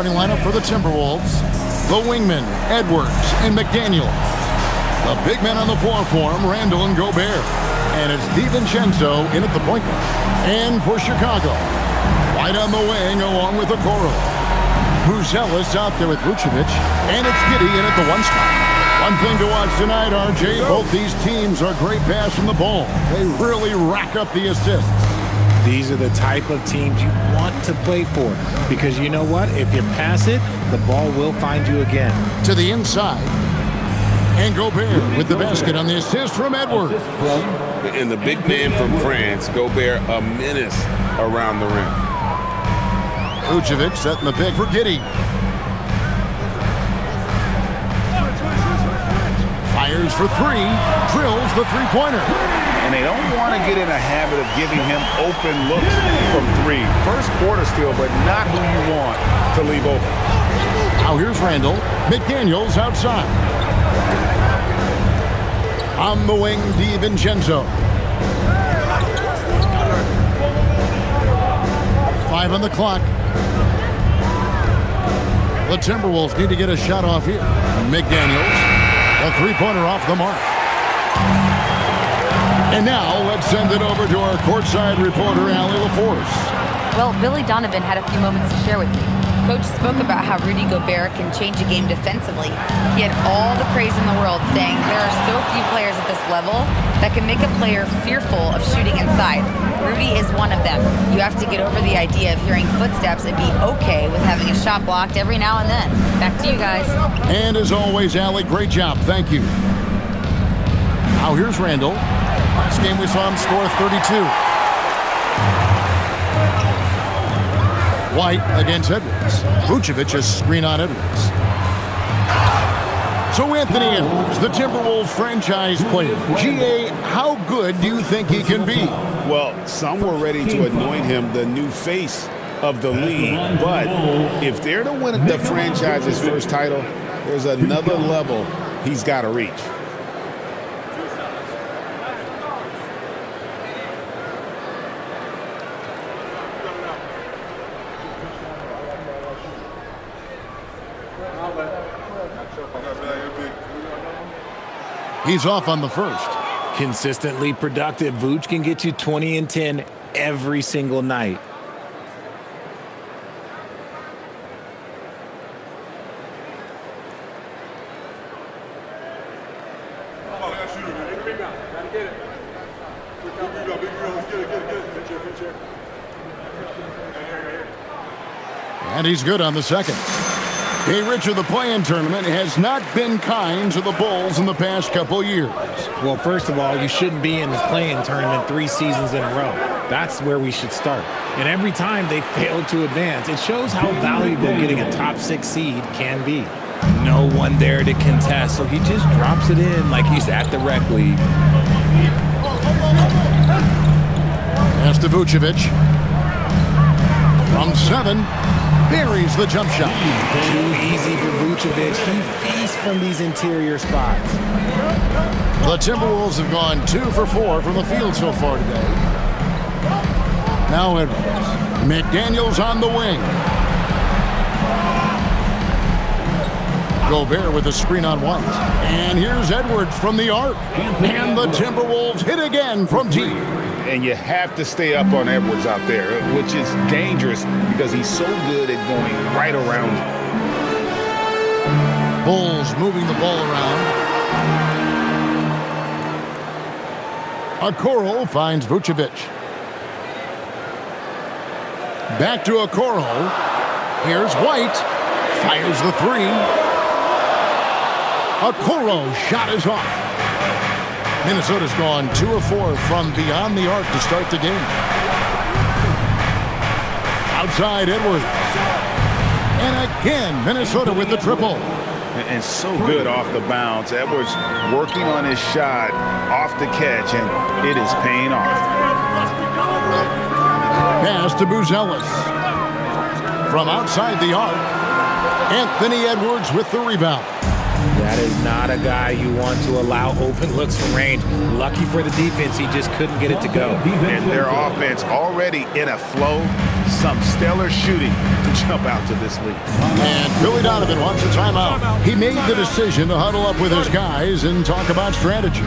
starting lineup for the Timberwolves. The wingmen, Edwards and McDaniel. The big men on the floor for him, Randall and Gobert. And it's DiVincenzo in at the point guard. And for Chicago, White on the wing along with Okoro. Buzelis out there with Vucevic. And it's Giddey in at the one spot. One thing to watch tonight, RJ, both these teams are great passing the ball. They really rack up the assists. These are the type of teams you want to play for, because you know what? If you pass it, the ball will find you again. To the inside. And Gobert with the basket on the assist from Edwards. And the big man from France, Gobert, a menace around the rim. Vucevic setting the pick for Giddey. Fires for three, drills the three-pointer. And they don't want to get in a habit of giving him open looks from three. First quarter still, but not who you want to leave open. Now here's Randall. McDaniels outside. On the wing, DiVincenzo. 5 on the clock. The Timberwolves need to get a shot off here. McDaniels, a three-pointer off the mark. And now let's send it over to our courtside reporter, Allie LaForce. Well, Billy Donovan had a few moments to share with me. Coach spoke about how Rudy Gobert can change a game defensively. He had all the praise in the world, saying there are so few players at this level that can make a player fearful of shooting inside. Rudy is one of them. You have to get over the idea of hearing footsteps and be okay with having a shot blocked every now and then. Back to you guys. And as always, Allie, great job. Thank you. Now here's Randall. Last game we saw him score 32. White against Edwards. Vucevic is screen on Edwards. So Anthony Edwards, the Timberwolves franchise player. GA, how good do you think he can be? Well, some were ready to anoint him the new face of the league. But if they're to win the franchise's first title, there's another level he's got to reach. He's off on the first. Consistently productive, Vooch can get you 20 and 10 every single night. And he's good on the second. Hey, Richard, the play-in tournament has not been kind to the Bulls in the past couple years. Well, first of all, you shouldn't be in the play-in tournament 3 seasons in a row. That's where we should start. And every time they failed to advance, it shows how valuable getting a top 6 seed can be. No one there to contest, so he just drops it in like he's at the rec league. Pass to Vucevic. From 7. Buries the jump shot. Too easy for Vucevic. He feasts from these interior spots. The Timberwolves have gone 2 for 4 from the field so far today. Now Edwards. McDaniels on the wing. Gobert with a screen on White. And here's Edwards from the arc. And the Timberwolves hit again from deep. And you have to stay up on Edwards out there, which is dangerous because he's so good at going right around you. Bulls moving the ball around. Okoro finds Vucevic. Back to Okoro. Here's White. Fires the 3. Okoro's shot is off. Minnesota's gone 2 of 4 from beyond the arc to start the game. Outside Edwards. And again, Minnesota with the triple. And so good off the bounce. Edwards working on his shot off the catch, and it is paying off. Pass to Buzelis. From outside the arc, Anthony Edwards with the rebound. That is not a guy you want to allow open looks from range. Lucky for the defense, he just couldn't get it to go. And their offense already in a flow. Some stellar shooting to jump out to this lead. And Billy Donovan wants a timeout. He made the decision to huddle up with his guys and talk about strategy.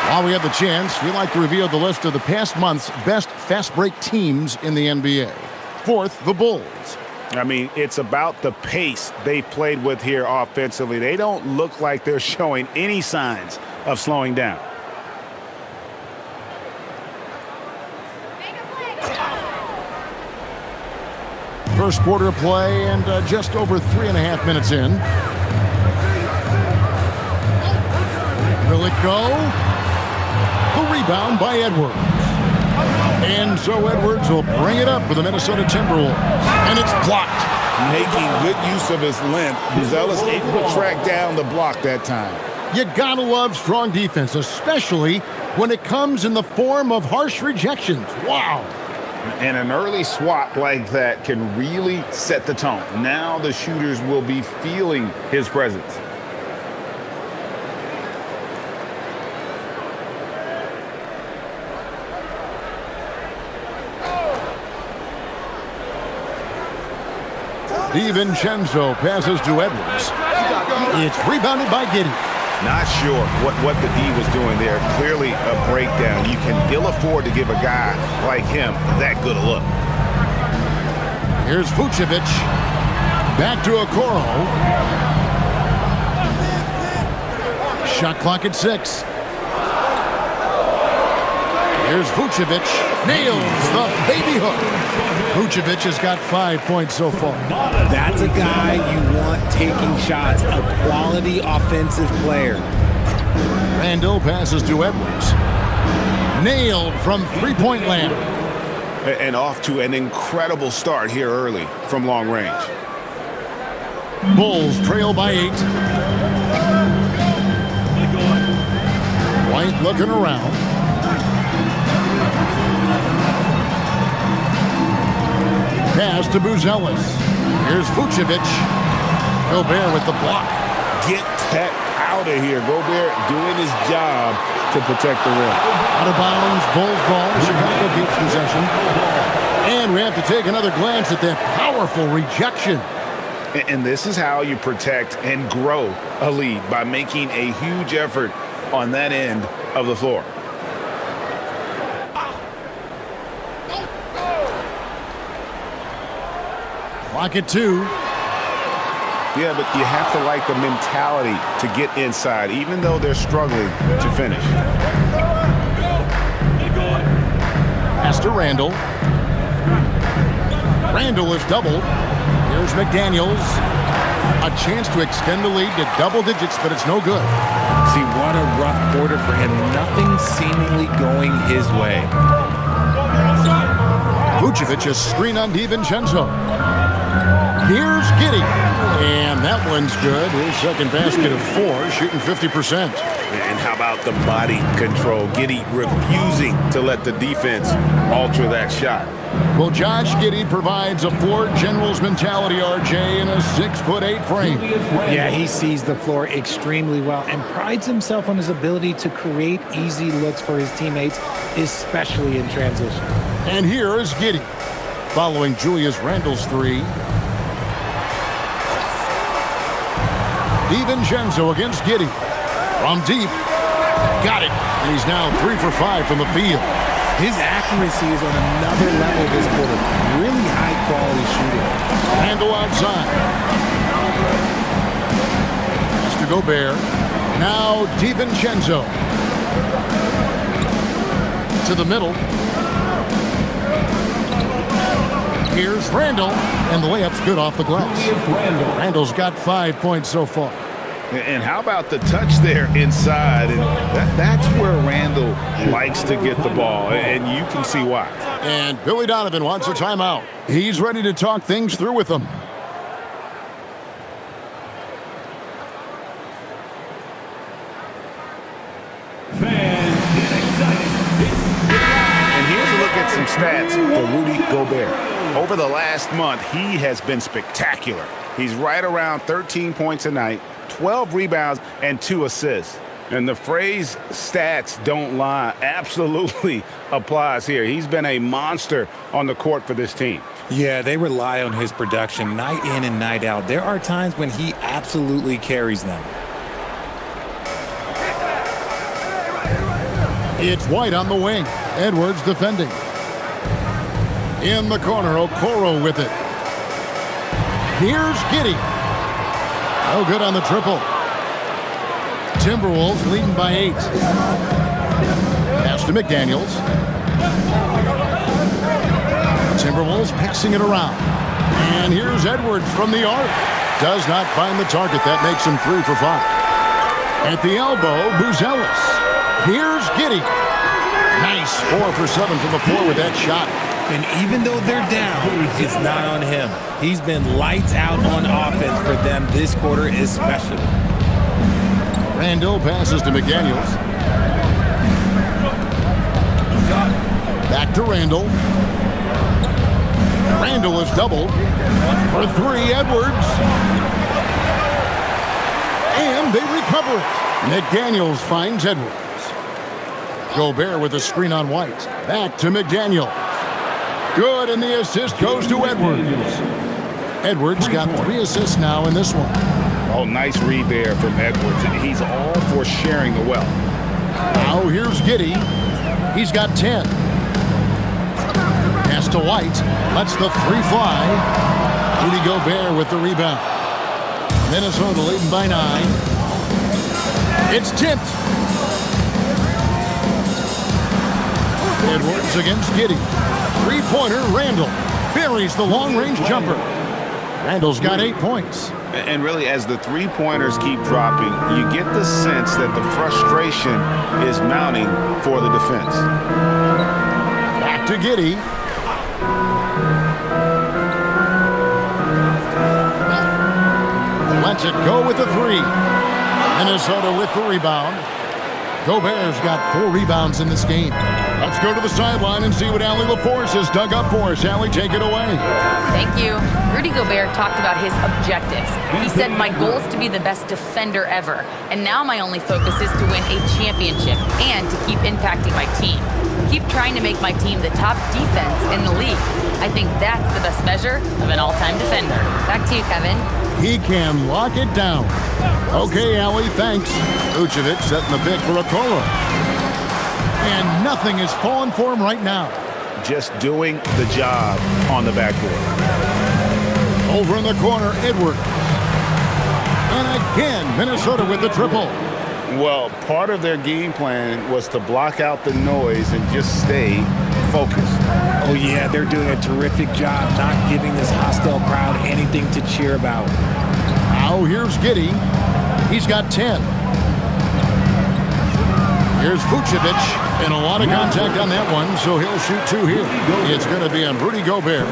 While we have the chance, we'd like to reveal the list of the past month's best fast break teams in the NBA. Fourth, the Bulls. I mean, it's about the pace they've played with here offensively. They don't look like they're showing any signs of slowing down. First quarter play and just over 3.5 minutes in. Will it go? The rebound by Edwards. And so Edwards will bring it up for the Minnesota Timberwolves. And it's blocked. Making good use of his length. Buzelis able to track down the block that time. You gotta love strong defense, especially when it comes in the form of harsh rejections. Wow. And an early swat like that can really set the tone. Now the shooters will be feeling his presence. DiVincenzo passes to Edwards. It's rebounded by Giddey. Not sure what the D was doing there. Clearly a breakdown. You can ill afford to give a guy like him that good a look. Here's Vucevic. Back to Okoro. Shot clock at 6. Here's Vucevic. Nails the baby hook. Vucevic has got 5 points so far. That's a guy you want taking shots, a quality offensive player. Randall passes to Edwards. Nailed from three-point land. And off to an incredible start here early from long range. Bulls trail by 8. White looking around. Pass to Buzelis. Here's Vucevic. Gobert with the block. Get that out of here. Gobert doing his job to protect the rim. Out of bounds, Bulls ball. Chicago keeps possession. And we have to take another glance at that powerful rejection. And this is how you protect and grow a lead, by making a huge effort on that end of the floor. Clock at 2. Yeah, but you have to like the mentality to get inside, even though they're struggling to finish. Pass to Randall. Randall is doubled. Here's McDaniels. A chance to extend the lead to double digits, but it's no good. See, what a rough quarter for him. Nothing seemingly going his way. Vucevic is screen on DiVincenzo. Here's Giddey. And that one's good. His second basket of 4, shooting 50%. And how about the body control? Giddey refusing to let the defense alter that shot. Well, Josh Giddey provides a floor general's mentality, RJ, in a 6'8" frame. Yeah, he sees the floor extremely well and prides himself on his ability to create easy looks for his teammates, especially in transition. And here is Giddey, following Julius Randle's 3. DiVincenzo against Giddey. From deep. Got it. And he's now 3 for 5 from the field. His accuracy is on another level this quarter. Really high-quality shooting. Randle outside. Pass to Gobert. Now DiVincenzo. To the middle. Here's Randle. And the layup's good off the glass. Randle's got 5 points so far. And how about the touch there inside? And that's where Randle likes to get the ball, and you can see why. And Billy Donovan wants a timeout. He's ready to talk things through with them. some stats for Rudy Gobert. Over the last month, he has been spectacular. He's right around 13 points a night, 12 rebounds, and 2 assists. And the phrase stats don't lie absolutely applies here. He's been a monster on the court for this team. Yeah, they rely on his production night in and night out. There are times when he absolutely carries them. It's White on the wing. Edwards defending. In the corner, Okoro with it. Here's Giddey. No good on the triple. Timberwolves leading by 8. Pass to McDaniels. Timberwolves passing it around. And here's Edwards from the arc. Does not find the target. That makes him 3 for 5. At the elbow, Buzelis. Here's Giddey. Nice 4 for 7 from the floor with that shot. And even though they're down, it's not on him. He's been lights out on offense for them this quarter especially. Randall passes to McDaniels. Back to Randall. Randall is doubled. For 3, Edwards. And they recover it. McDaniels finds Edwards. Gobert with a screen on White. Back to McDaniels. Good, and the assist goes to Edwards. Edwards got 3 assists now in this one. Oh, nice read there from Edwards. He's all for sharing the wealth. Now here's Giddey. He's got 10. Pass to White. Lets the 3 fly. Rudy Gobert with the rebound. Minnesota leading by 9. It's tipped. Edwards against Giddey. 3-pointer, Randall. Buries the long-range jumper. Randall's got 8 points. And really, as the 3-pointers keep dropping, you get the sense that the frustration is mounting for the defense. Back to Giddey. Lets it go with the 3. Minnesota with the rebound. Gobert's got 4 rebounds in this game. Let's go to the sideline and see what Allie LaForce has dug up for us. Allie, take it away. Thank you. Rudy Gobert talked about his objectives. He said, my goal is to be the best defender ever. And now my only focus is to win a championship and to keep impacting my team. Keep trying to make my team the top defense in the league. I think that's the best measure of an all-time defender. Back to you, Kevin. He can lock it down. Okay, Allie, thanks. Vucevic setting the pick for Okoro. And nothing is falling for him right now. Just doing the job on the backboard. Over in the corner, Edwards. And again, Minnesota with the triple. Well, part of their game plan was to block out the noise and just stay focused. Oh, yeah, they're doing a terrific job not giving this hostile crowd anything to cheer about. Now here's Giddey. He's got 10. Here's Vucevic, and a lot of contact on that one, so he'll shoot 2 here. It's going to be on Rudy Gobert.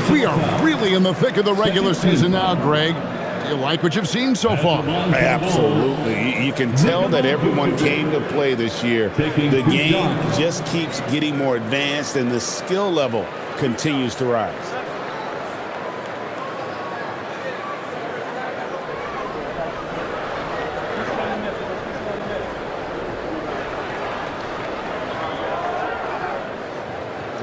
We are really in the thick of the regular season now, Greg. Do you like what you've seen so far? Absolutely. You can tell that everyone came to play this year. The game just keeps getting more advanced, and the skill level continues to rise.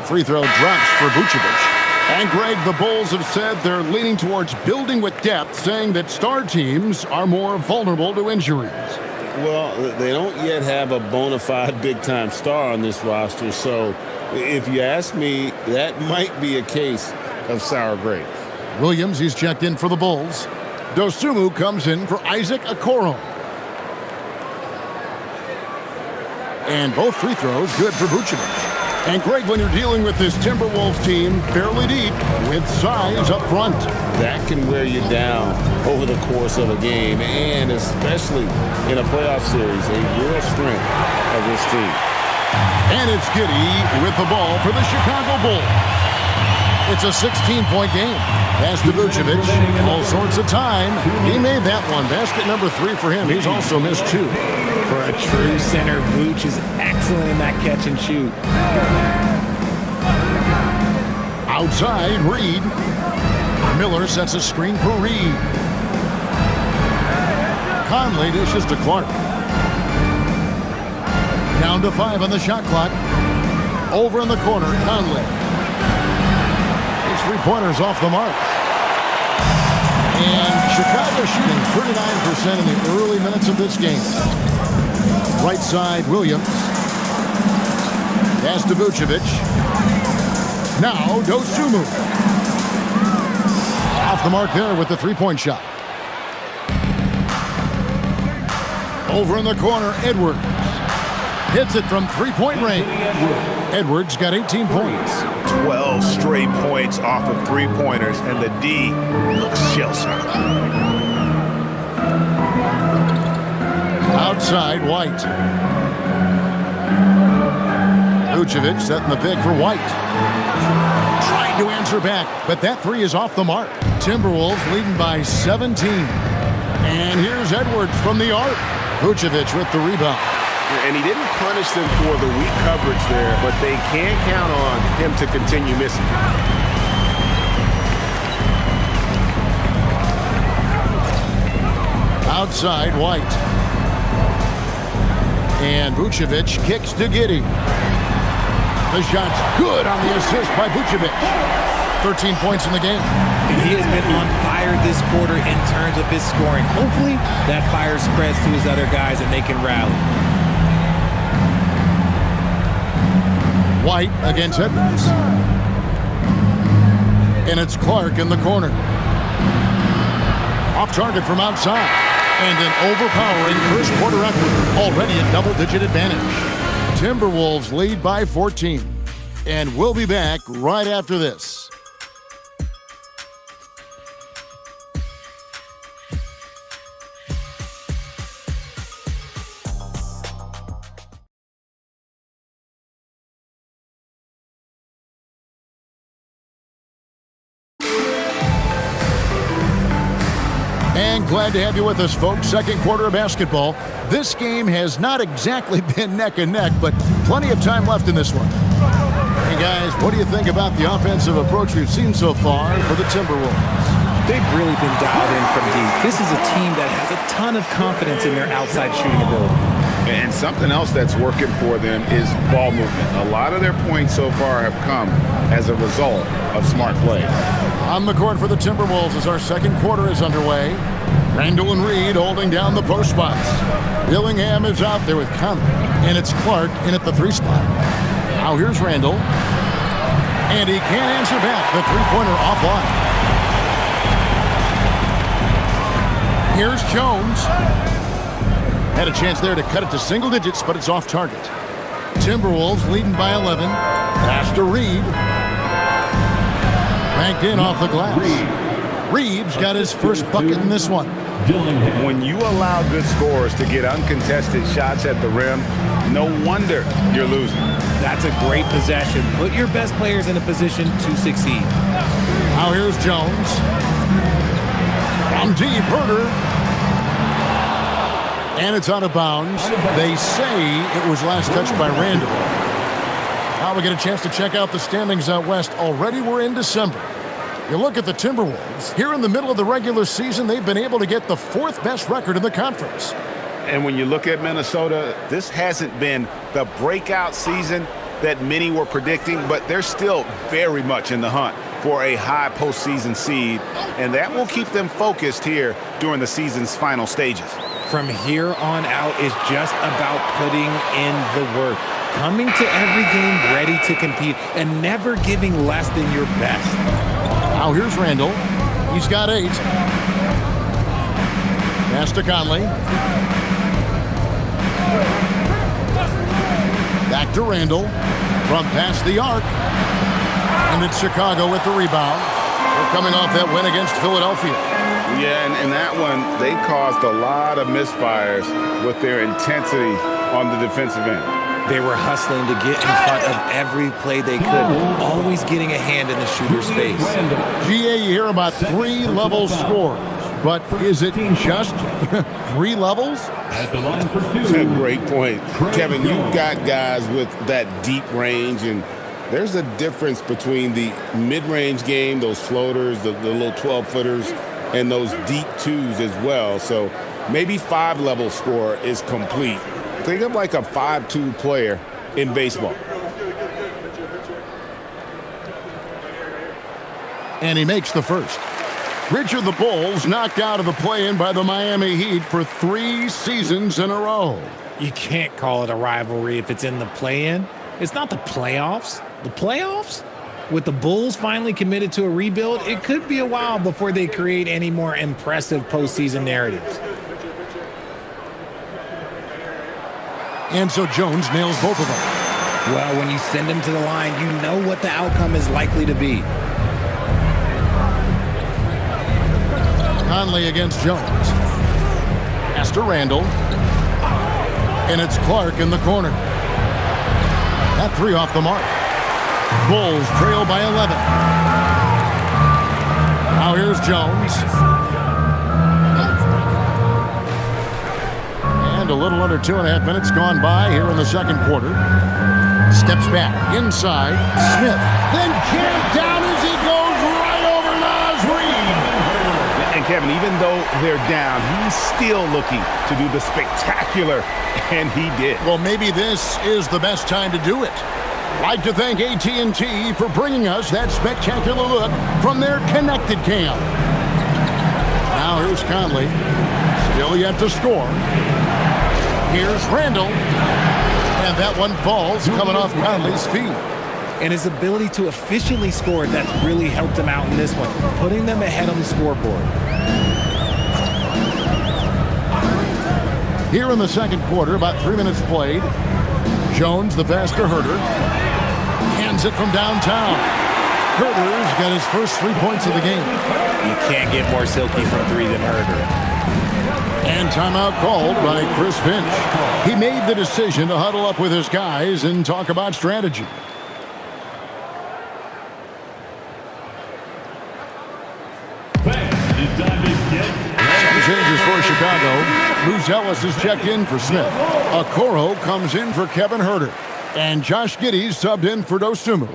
Free throw drops for Vucevic. And Greg, the Bulls have said they're leaning towards building with depth, saying that star teams are more vulnerable to injuries. Well, they don't yet have a bona fide big-time star on this roster, so if you ask me, that might be a case of sour grapes. Williams, he's checked in for the Bulls. Dosunmu comes in for Isaac Okoro. And both free throws good for Vucevic. And Greg, when you're dealing with this Timberwolves team fairly deep with size up front, that can wear you down over the course of a game, and especially in a playoff series, a real strength of this team. And it's Giddey with the ball for the Chicago Bulls. It's a 16-point game. Pass to Vucevic, all sorts of time. He made that one. Basket number 3 for him. He's also missed 2. For a true center, Vooch is excellent in that catch and shoot. Outside, Reed. Miller sets a screen for Reed. Conley dishes to Clark. Down to 5 on the shot clock. Over in the corner, Conley. His three-pointers off the mark. And Chicago shooting 39% in the early minutes of this game. Right side, Williams. Pass to Vucevic. Now, Dosunmu. Off the mark there with the three-point shot. Over in the corner, Edwards. Hits it from three-point range. Edwards got 18 points. 12 straight points off of three-pointers, and the D looks shell-shocked. Outside, White. Vucevic setting the pick for White. Trying to answer back, but that three is off the mark. Timberwolves leading by 17. And here's Edwards from the arc. Vucevic with the rebound. And he didn't punish them for the weak coverage there, but they can't count on him to continue missing. Outside, White. And Vucevic kicks to Giddey. The shot's good on the assist by Vucevic. 13 points in the game. And he has been on fire this quarter in terms of his scoring. Hopefully, that fire spreads to his other guys and they can rally. White against Edwards. And it's Clark in the corner. Off target from outside. And an overpowering first quarter effort. Already a double-digit advantage. Timberwolves lead by 14. And we'll be back right after this. And glad to have you with us, folks. Second quarter of basketball. This game has not exactly been neck and neck, but plenty of time left in this one. Hey, guys, what do you think about the offensive approach we've seen so far for the Timberwolves? They've really been dialed in from deep. This is a team that has a ton of confidence in their outside shooting ability. And something else that's working for them is ball movement. A lot of their points so far have come as a result of smart play. On the court for the Timberwolves as our second quarter is underway. Randall and Reed holding down the post spots. Dillingham is out there with Conley. And it's Clark in at the three spot. Now here's Randall. And he can't answer back. The three-pointer offline. Here's Jones. Had a chance there to cut it to single digits, but it's off target. Timberwolves leading by 11. Pass to Reed. Banked in off the glass. Reed's got his first bucket in this one. When you allow good scorers to get uncontested shots at the rim, no wonder you're losing. That's a great possession. Put your best players in a position to succeed. Now here's Jones. From deep, Herter. And it's out of bounds. They say it was last touched by Randall. Now we get a chance to check out the standings out west. Already we're in December. You look at the Timberwolves. Here in the middle of the regular season, they've been able to get the fourth best record in the conference. And when you look at Minnesota, this hasn't been the breakout season that many were predicting, but they're still very much in the hunt for a high postseason seed, and that will keep them focused here during the season's final stages. From here on out is just about putting in the work. Coming to every game ready to compete and never giving less than your best. Now here's Randall. He's got 8. Pass to Conley. Back to Randall. From past the arc. And it's Chicago with the rebound. They're coming off that win against Philadelphia. Yeah, and in that one, they caused a lot of misfires with their intensity on the defensive end. They were hustling to get in front of every play they could, always getting a hand in the shooter's face. GA, you hear about 3-level scores, but is it just 3 levels? Great point. Kevin, you've got guys with that deep range and There's a difference between the mid-range game, those floaters, the little 12-footers, and those deep twos as well. So maybe 5-level score is complete. Think of like a 5-2 player in baseball. And he makes the first. Richard, the Bulls knocked out of the play-in by the Miami Heat for 3 seasons in a row. You can't call it a rivalry if it's in the play-in. It's not the playoffs. The playoffs? With the Bulls finally committed to a rebuild, it could be a while before they create any more impressive postseason narratives. And so Jones nails both of them. Well, when you send him to the line, you know what the outcome is likely to be. Conley against Jones. Pass to Randall. And it's Clark in the corner. That 3 off the mark. Bulls trail by 11. Now here's Jones. And a little under 2.5 minutes gone by here in the second quarter. Steps back inside. Smith then jammed down as he goes right over Naz Reid. And Kevin, even though they're down, he's still looking to do the spectacular, and he did. Well, maybe this is the best time to do it. Like to thank AT&T for bringing us that spectacular look from their Connected Cam. Now here's Conley. Still yet to score. Here's Randall. And that one falls coming off Conley's feet. And his ability to efficiently score, that's really helped him out in this one, putting them ahead on the scoreboard. Here in the second quarter, about 3 minutes played. Jones, the pass to Herter. Hands it from downtown. Herter's got his first 3 points of the game. You can't get more silky from 3 than Herter. And timeout called by Chris Finch. He made the decision to huddle up with his guys and talk about strategy. Some changes for Chicago. Bruce Ellis is checked in for Smith. Okoro comes in for Kevin Herter. And Josh Giddey's subbed in for Dosunmu.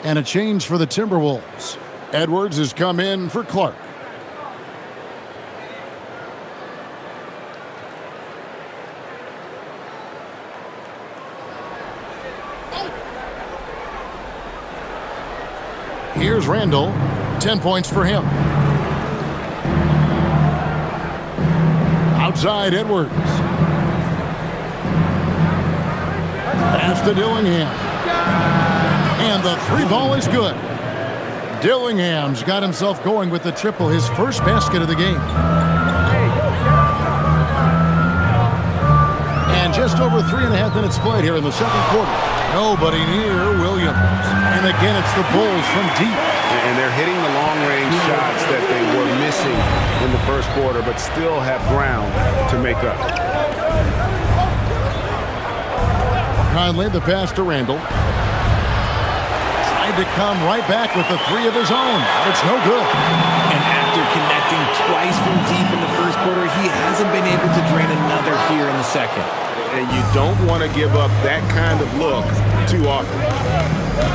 And a change for the Timberwolves. Edwards has come in for Clark. Here's Randall. 10 points for him. Outside Edwards. Pass to Dillingham. And the 3 ball is good. Dillingham's got himself going with the triple, his first basket of the game. And just over 3.5 minutes played here in the second quarter. Nobody near Williams. And again, it's the Bulls from deep. And they're hitting the long-range shots that they were missing in the first quarter, but still have ground to make up. Conley, the pass to Randall. Tried to come right back with the 3 of his own, but it's no good. And after connecting twice from deep in the first quarter, he hasn't been able to drain another here in the second. And you don't want to give up that kind of look too often.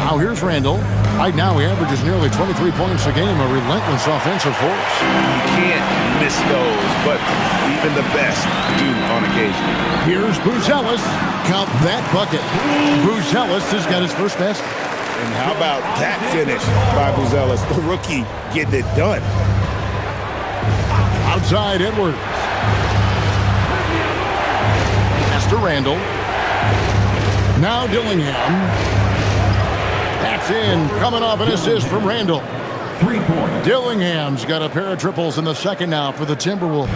Now here's Randall. Right now he averages nearly 23 points a game, a relentless offensive force. You can't miss those, but even the best do on occasion. Here's Bruce Ellis. Count that bucket. Bruce Ellis has got his first basket. And how about that finish by Buzelis, the rookie, getting it done. Outside Edwards. Pass to Randall. Now Dillingham. That's in, coming off an assist from Randall. 3 points. Dillingham's got a pair of triples in the second now for the Timberwolves.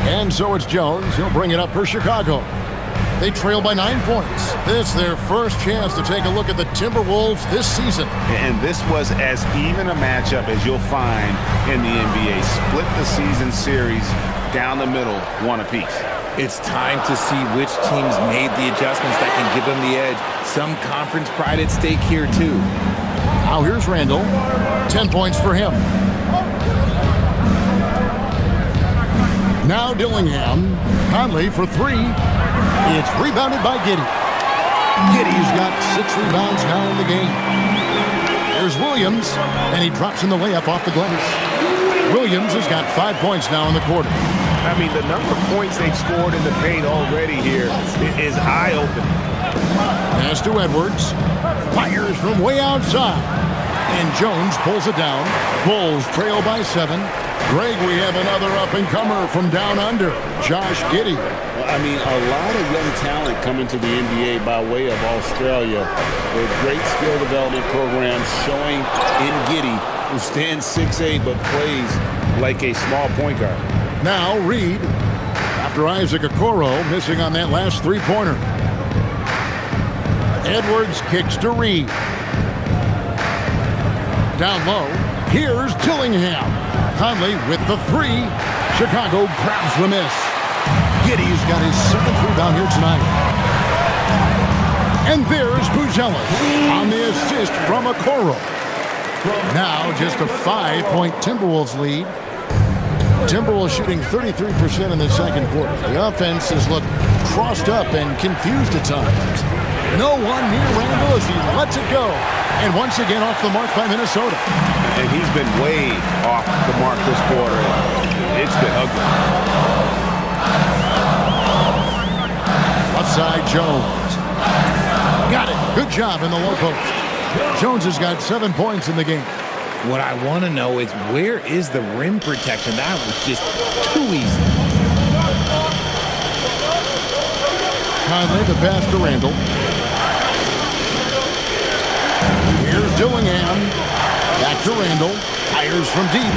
And so it's Jones. He'll bring it up for Chicago. They trail by 9 points. This is their first chance to take a look at the Timberwolves this season. And this was as even a matchup as you'll find in the NBA. Split the season series down the middle, 1 apiece. It's time to see which teams made the adjustments that can give them the edge. Some conference pride at stake here, too. Now here's Randall. 10 points for him. Now Dillingham. Conley for 3. It's rebounded by Giddey. Giddey's got 6 rebounds now in the game. There's Williams, and he drops in the layup off the glass. Williams has got 5 points now in the quarter. I mean, the number of points they've scored in the paint already here is eye-opening. Pass to Edwards. Fires from way outside. And Jones pulls it down. Bulls trail by 7. Greg, we have another up-and-comer from down under, Josh Giddey. Well, I mean, a lot of young talent coming to the NBA by way of Australia with great skill development programs showing in Giddey, who stands 6'8", but plays like a small point guard. Now Reed, after Isaac Okoro missing on that last three-pointer. Edwards kicks to Reed. Down low, here's Dillingham. Conley with the 3. Chicago grabs the miss. Giddey's got his 7th rebound here tonight. And there's Buzelis on the assist from Okoro. Now just a 5-point Timberwolves lead. Timberwolves shooting 33% in the second quarter. The offense has looked crossed up and confused at times. No one near Randall as he lets it go. And once again off the mark by Minnesota. And he's been way off the mark this quarter. It's been ugly. Left side, Jones. Got it. Good job in the low post. Jones has got 7 points in the game. What I want to know is, where is the rim protection? That was just too easy. Conley, the pass to Randall. Here's Dillingham. Back to Randall. Fires from deep.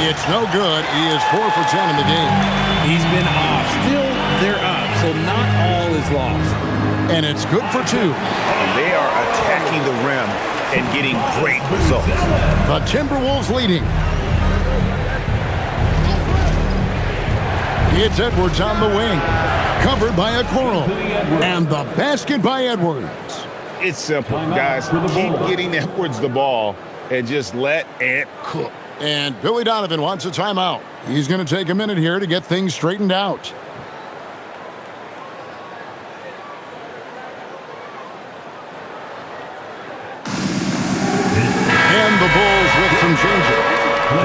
It's no good. He is 4 for 10 in the game. He's been off. Still, they're up, so not all is lost. And it's good for 2. And they are attacking the rim and getting great results. The Timberwolves leading. It's Edwards on the wing. Covered by Okoro. And the basket by Edwards. It's simple, guys. Keep getting Edwards the ball and just let it cook. And Billy Donovan wants a timeout. He's going to take a minute here to get things straightened out. And the Bulls with some changes.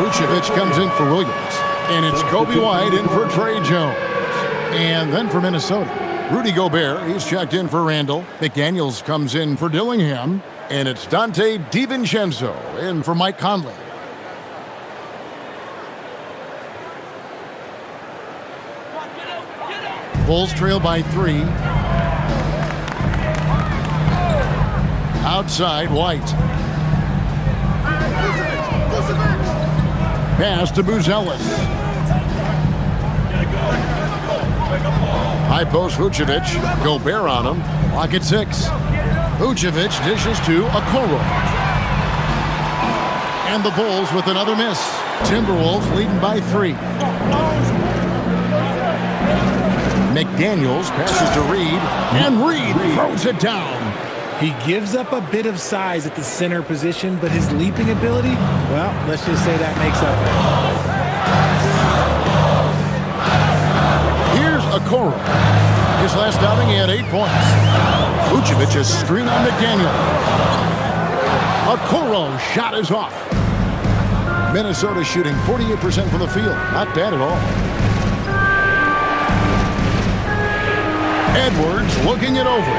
Vucevic comes in for Williams. And it's Kobe White in for Trey Jones. And then for Minnesota, Rudy Gobert, he's checked in for Randall. McDaniels comes in for Dillingham. And it's Dante DiVincenzo in for Mike Conley. Bulls trail by 3. Outside, White. Pass to Buzelis. High post Vucevic. Gobert on him. Lock at 6. Vucevic dishes to Okoro. And the Bulls with another miss. Timberwolves leading by 3. McDaniels passes to Reed, and Reed throws it down. He gives up a bit of size at the center position, but his leaping ability, well, let's just say that makes up for it. Here's Okoro. His last outing, he had 8 points. Vucevic is screen on McDaniel. Okoro shot is off. Minnesota shooting 48% from the field. Not bad at all. Edwards looking it over.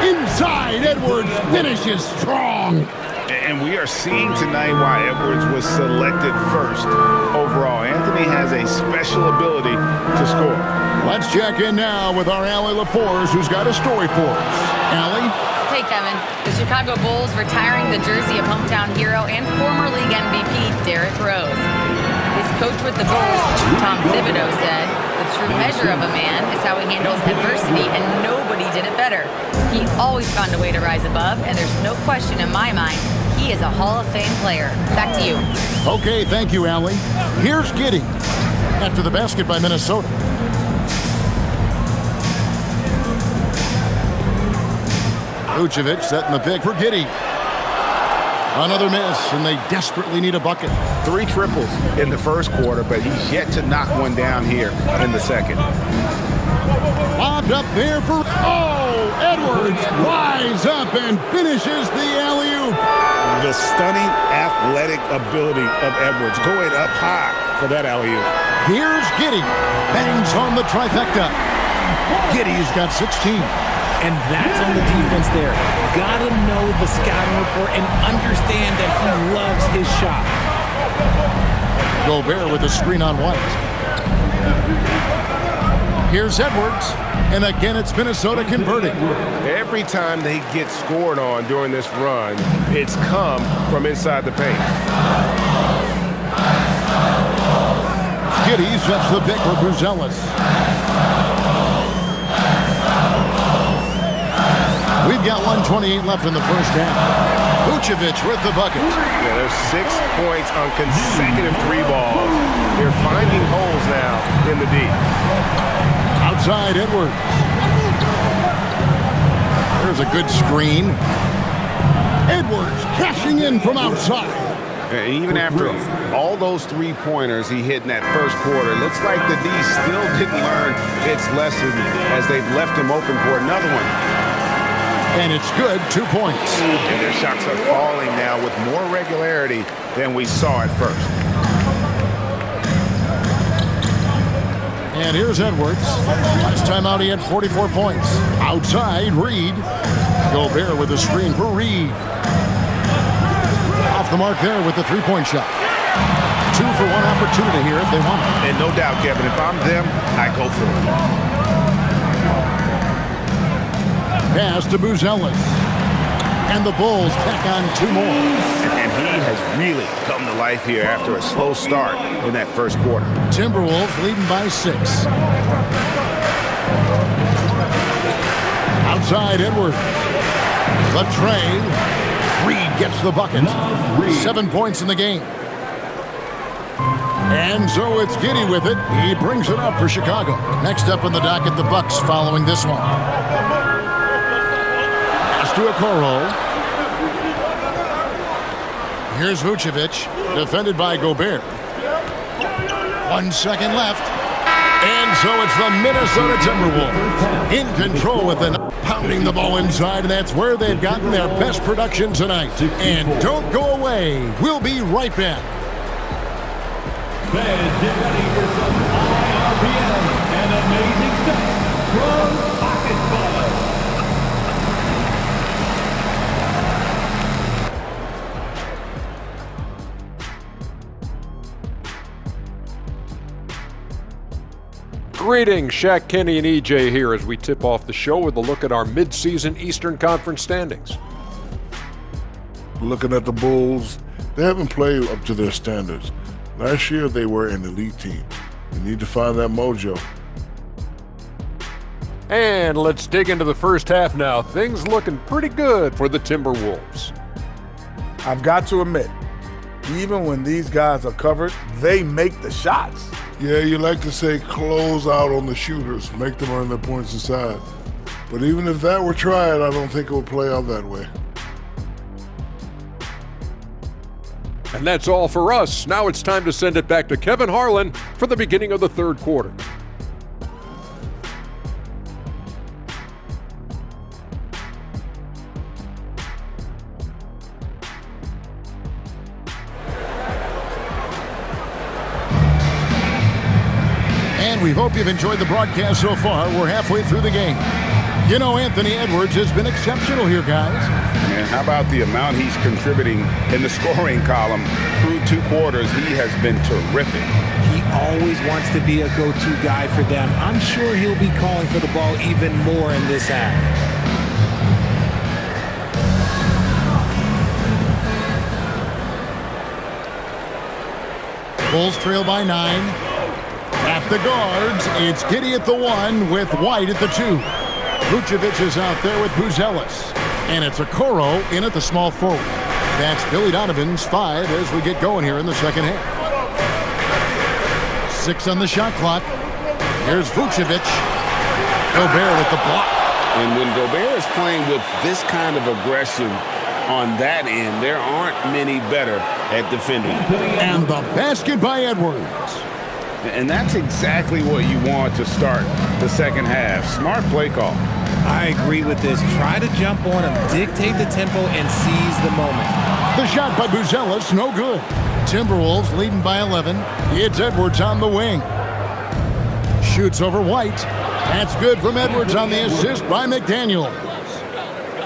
Inside, Edwards finishes strong. And we are seeing tonight why Edwards was selected first overall. Anthony has a special ability to score. Let's check in now with our Allie LaForce, who's got a story for us. Allie? Hey, Kevin. The Chicago Bulls retiring the jersey of hometown hero and former league MVP Derrick Rose. His coach with the Bulls, Tom Thibodeau, said, "The true measure of a man is how he handles adversity, and nobody did it better. He always found a way to rise above, and there's no question in my mind he is a Hall of Fame player." Back to you. Okay, thank you, Allie. Here's Giddey after the basket by Minnesota. Vucevic setting the pick for Giddey. Another miss, and they desperately need a bucket. 3 triples in the first quarter, but he's yet to knock one down here in the second. Lobbed up there for... Oh, Edwards flies up and finishes the alley-oop. The stunning athletic ability of Edwards going up high for that alley-oop. Here's Giddey. Bangs home the trifecta. Giddey's got 16. And that's on the defense there. Gotta know the scouting report and understand that he loves his shot. Gobert with a screen on White. Here's Edwards. And again, it's Minnesota converting. Every time they get scored on during this run, it's come from inside the paint. Giddey sets the pick for Buzelis. We've got 1:28 left in the first half. Vucevic with the bucket. Yeah, there's 6 points on consecutive 3 balls. They're finding holes now in the D. Outside Edwards. There's a good screen. Edwards cashing in from outside. And even after all those 3-pointers he hit in that first quarter, looks like the D still didn't learn its lesson as they've left him open for another one. And it's good, 2 points. And their shots are falling now with more regularity than we saw at first. And here's Edwards. Last time out, he had 44 points. Outside, Reed. Gobert with a screen for Reed. Off the mark there with the 3-point shot. 2 for 1 opportunity here if they want it. And no doubt, Kevin, if I'm them, I go for it. Pass to Buzelis. And the Bulls tack on 2 more. And he has really come to life here after a slow start in that first quarter. Timberwolves leading by 6. Outside Edwards. The tray. Reed gets the bucket. 7 points in the game. And so it's Giddey with it. He brings it up for Chicago. Next up on the docket, the Bucks following this one. Pass to Okoro. Here's Vucevic, defended by Gobert. 1 second left. And so it's the Minnesota Timberwolves in control with an pounding the ball inside, and that's where they've gotten their best production tonight. And don't go away. We'll be right back. Fans, get ready for some high RPM and amazing stunts from Pocket Buzz. Greetings, Shaq, Kenny, and EJ here as we tip off the show with a look at our mid-season Eastern Conference standings. Looking at the Bulls, they haven't played up to their standards. Last year, they were an elite team. They need to find that mojo. And let's dig into the first half now. Things looking pretty good for the Timberwolves. I've got to admit, even when these guys are covered, they make the shots. Yeah, you like to say close out on the shooters, make them earn their points inside. But even if that were tried, I don't think it would play out that way. And that's all for us. Now it's time to send it back to Kevin Harlan for the beginning of the third quarter. And we hope you've enjoyed the broadcast so far. We're halfway through the game. You know, Anthony Edwards has been exceptional here, guys. And how about the amount he's contributing in the scoring column through 2 quarters? He has been terrific. He always wants to be a go-to guy for them. I'm sure he'll be calling for the ball even more in this half. Bulls trail by 9. At the guards, it's Giddey at the 1 with White at the 2. Vucevic is out there with Buzelis. And it's Okoro in at the small forward. That's Billy Donovan's 5 as we get going here in the second half. 6 on the shot clock. Here's Vucevic. Gobert with the block. And when Gobert is playing with this kind of aggression, on that end. There aren't many better at defending. And the basket by Edwards. And that's exactly what you want to start the second half. Smart play call. I agree with this. Try to jump on him, dictate the tempo, and seize the moment. The shot by Buzelis, no good. Timberwolves leading by 11. It's Edwards on the wing. Shoots over White. That's good from Edwards on the assist by McDaniel.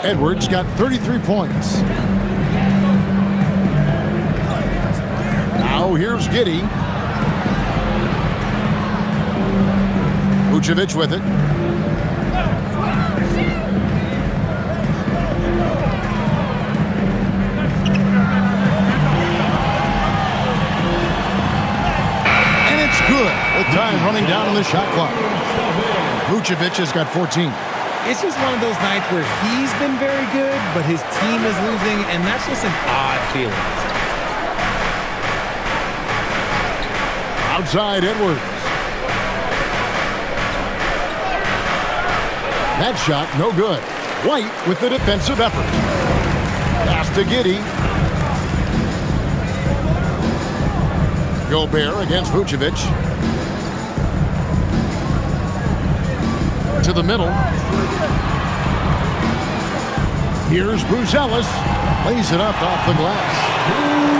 Edwards got 33 points. Now here's Giddey. Vucevic with it. And it's good. With time running down on the shot clock. Vucevic has got 14. It's just one of those nights where he's been very good, but his team is losing, and that's just an odd feeling. Outside Edwards. That shot, no good. White with the defensive effort. Pass to Giddey. Gobert against Vucevic. To the middle. Here's Buzelis. Lays it up off the glass.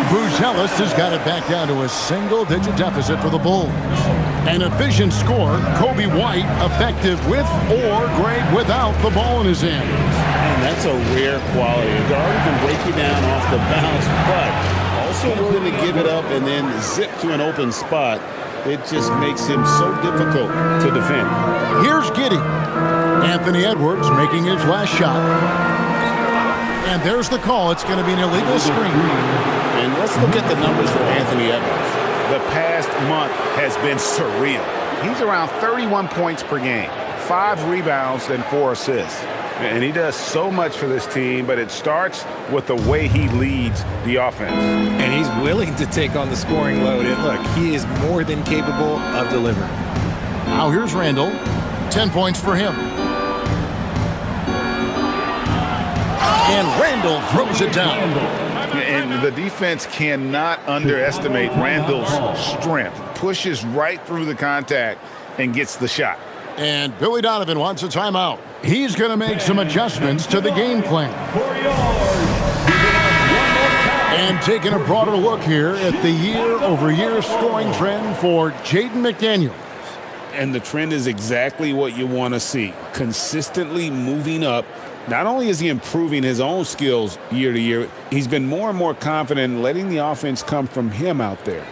Buzelis has got it back down to a single-digit deficit for the Bulls. An efficient score, Kobe White effective with or great without the ball in his hands. And that's a rare quality. A guard who can break you down off the bounce, but also willing to give it up and then zip to an open spot. It just makes him so difficult to defend. Here's Giddey. Anthony Edwards making his last shot. And there's the call. It's going to be an illegal screen. And let's look at the numbers for Anthony Edwards. The past month has been surreal. He's around 31 points per game, 5 rebounds and 4 assists. And he does so much for this team, but it starts with the way he leads the offense. And he's willing to take on the scoring load. And look, he is more than capable of delivering. Now here's Randall. 10 points for him. And Randall throws it down. And the defense cannot underestimate Randall's strength. Pushes right through the contact and gets the shot. And Billy Donovan wants a timeout. He's going to make some adjustments to the game plan. And taking a broader look here at the year-over-year scoring trend for Jaden McDaniels. And the trend is exactly what you want to see. Consistently moving up. Not only is he improving his own skills year to year, he's been more and more confident in letting the offense come from him out there.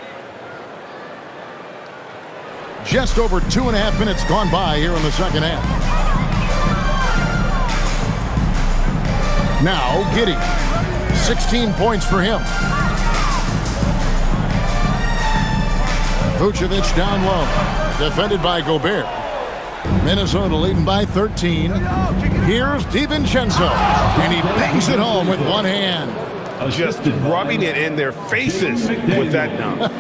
Just over 2.5 minutes gone by here in the second half. Now Giddey. 16 points for him. Vucevic down low. Defended by Gobert. Minnesota leading by 13. Here's DiVincenzo. And he bangs it home with one hand. Just rubbing it in their faces with that dunk.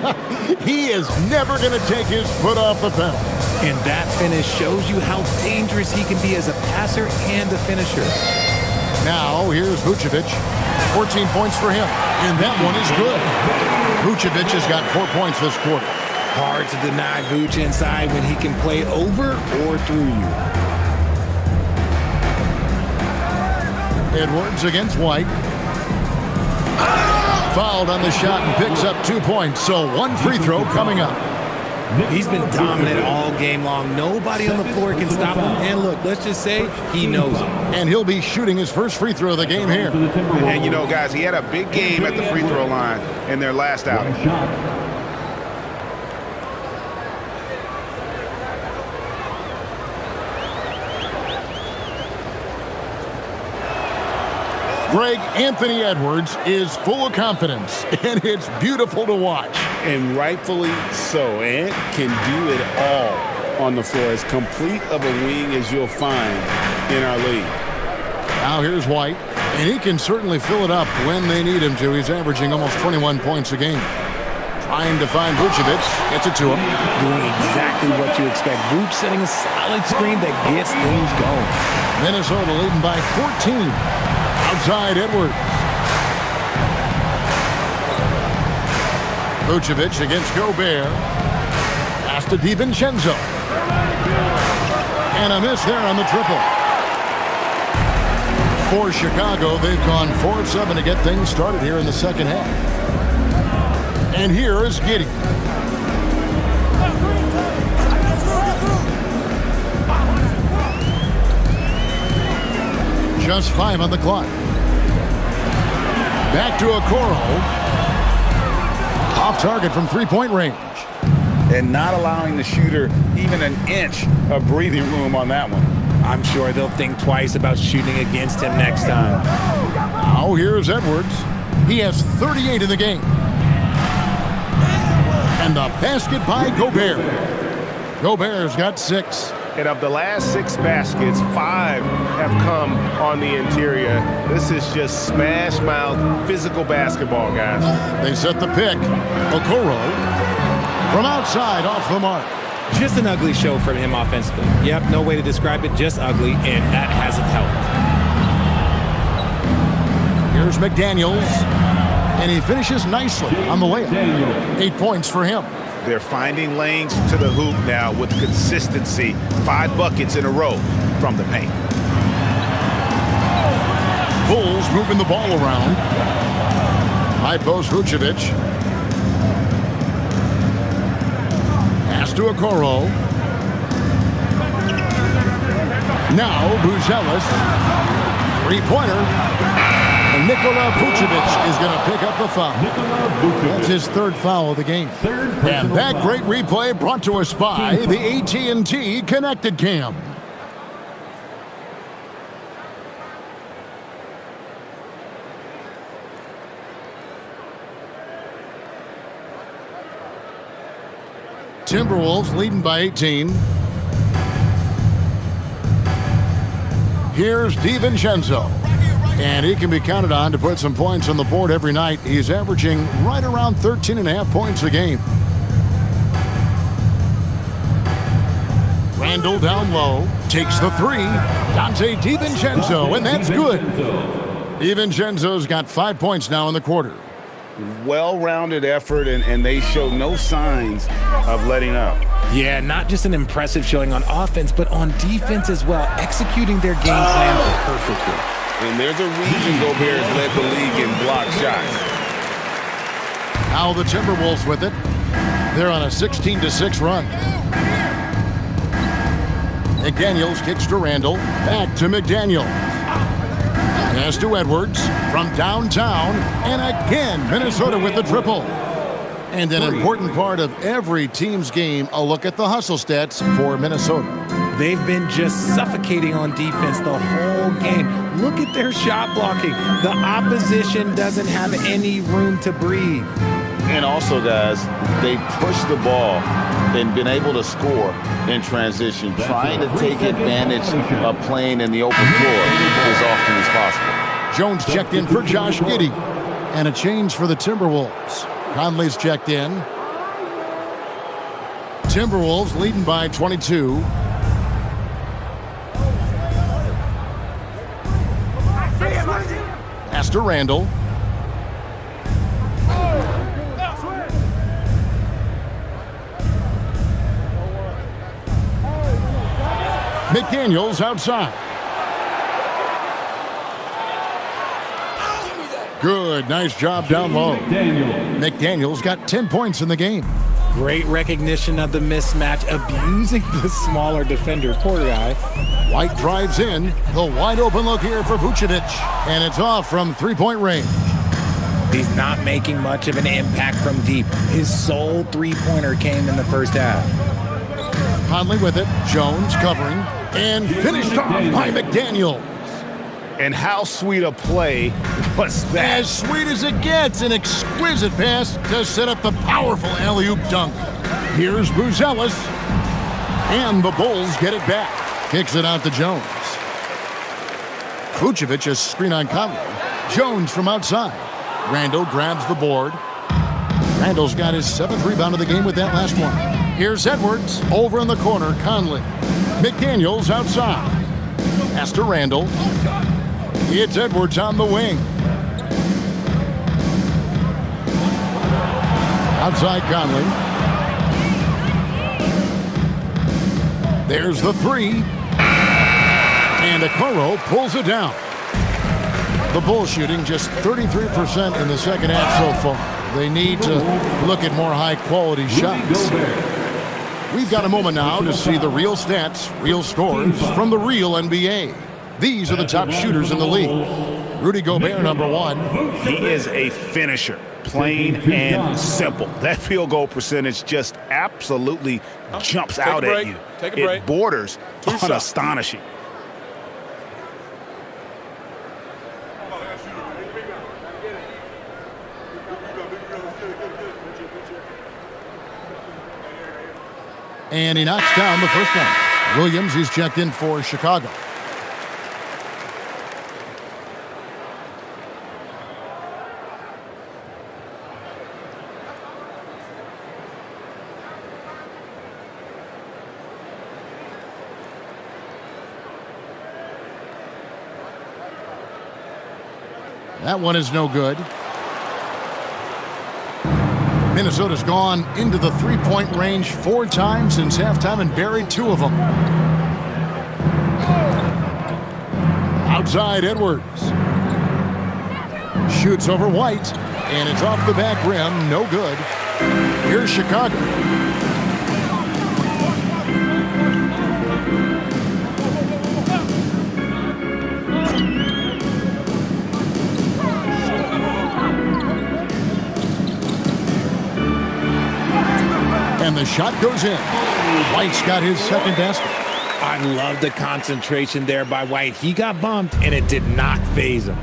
He is never going to take his foot off the pedal. And that finish shows you how dangerous he can be as a passer and a finisher. Now here's Vucevic. 14 points for him. And that one is good. Vucevic has got 4 points this quarter. Hard to deny Vooch inside when he can play over or through you. Edwards against White. Fouled on the shot and picks up 2 points. So one free throw coming up. He's been dominant all game long. Nobody on the floor can stop him. And look, let's just say he knows it. And he'll be shooting his first free throw of the game here. And you know, guys, he had a big game at the free throw line in their last outing. Greg, Anthony Edwards is full of confidence, and it's beautiful to watch. And rightfully so. Ant can do it all on the floor. As complete of a wing as you'll find in our league. Now here's White, and he can certainly fill it up when they need him to. He's averaging almost 21 points a game. Trying to find Vucevic. Gets it to him. Doing exactly what you expect. Vooch setting a solid screen that gets things going. Minnesota leading by 14. Outside Edwards. Vucevic against Gobert. Pass to DiVincenzo. And a miss there on the triple. For Chicago, they've gone 4 of 7 to get things started here in the second half. And here is Giddey. Just 5 on the clock. Back to Okoro. Off target from three-point range. And not allowing the shooter even an inch of breathing room on that one. I'm sure they'll think twice about shooting against him next time. Now here's Edwards. He has 38 in the game. And the basket by Gobert. Gobert's got 6. And of the last 6 baskets, 5 have come on the interior. This is just smash mouth physical basketball, guys. They set the pick. Okoro from outside off the mark. Just an ugly show from him offensively. Yep, no way to describe it, just ugly, and that hasn't helped. Here's McDaniels, and he finishes nicely on the layup. 8 points for him. They're finding lanes to the hoop now with consistency. 5 buckets in a row from the paint. Bulls moving the ball around. High post Vucevic. Pass to Okoro. Now Buzelis. Three-pointer. And Nikola Vucevic is going to pick up the foul. That's his 3rd foul of the game. And that great replay brought to us by the AT&T Connected Cam. Timberwolves leading by 18. Here's DiVincenzo. And he can be counted on to put some points on the board every night. He's averaging right around 13.5 points a game. Randall down low. Takes the 3. Dante DiVincenzo, and that's good. DiVincenzo's got 5 points now in the quarter. Well-rounded effort, and they show no signs of letting up. Yeah, not just an impressive showing on offense, but on defense as well, executing their game plan perfectly. And there's a reason Gobert has led the league in block shots. Now the Timberwolves with it. They're on a 16-6 run. McDaniels kicks to Randall. Back to McDaniels. Pass to Edwards from downtown. And again, Minnesota with the triple. And an important part of every team's game, a look at the hustle stats for Minnesota. They've been just suffocating on defense the whole game. Look at their shot blocking. The opposition doesn't have any room to breathe. And also, guys, they pushed the ball and been able to score in transition, trying to take advantage of playing in the open floor as often as possible. Jones checked in for Josh Giddey. And a change for the Timberwolves. Conley's checked in. Timberwolves leading by 22. Pass to Randall. McDaniels outside. Good, nice job down low. McDaniels got 10 points in the game. Great recognition of the mismatch, abusing the smaller defender, poor guy. White drives in. The wide open look here for Vucevic. And it's off from three-point range. He's not making much of an impact from deep. His sole three-pointer came in the first half. Conley with it. Jones covering. And finished off by McDaniels. And how sweet a play was that? As sweet as it gets. An exquisite pass to set up the powerful alley-oop dunk. Here's Buzelis. And the Bulls get it back. Kicks it out to Jones. Vucevic a screen on Conley. Jones from outside. Randall grabs the board. Randall's got his 7th rebound of the game with that last one. Here's Edwards. Over in the corner, Conley. McDaniels outside. Pass to Randall. It's Edwards on the wing. Outside Conley. There's the three. And Okoro pulls it down. The Bulls shooting just 33% in the second half so far. They need to look at more high-quality shots. We've got a moment now to see the real stats, real scores from the real NBA. These are the top shooters in the league. Rudy Gobert, number one. He is a finisher, plain and simple. That field goal percentage just absolutely jumps out at you. Take a break. It borders on astonishing. And he knocks down the first one. Williams is checked in for Chicago. That one is no good. Minnesota's gone into the three-point range 4 times since halftime and buried 2 of them. Outside Edwards. Shoots over White, and it's off the back rim. No good. Here's Chicago. And the shot goes in. White's got his second basket. I love the concentration there by White. He got bumped, and it did not faze him.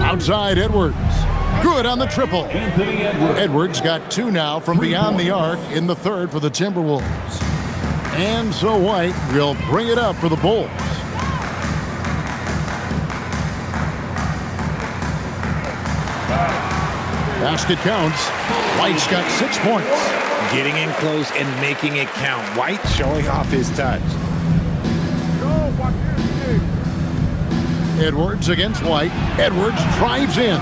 Outside Edwards. Good on the triple. Edwards got 2 now from beyond the arc in the third for the Timberwolves. And so White will bring it up for the Bulls. Basket counts. White's got 6 points. Getting in close and making it count. White showing off his touch. Edwards against White. Edwards drives in,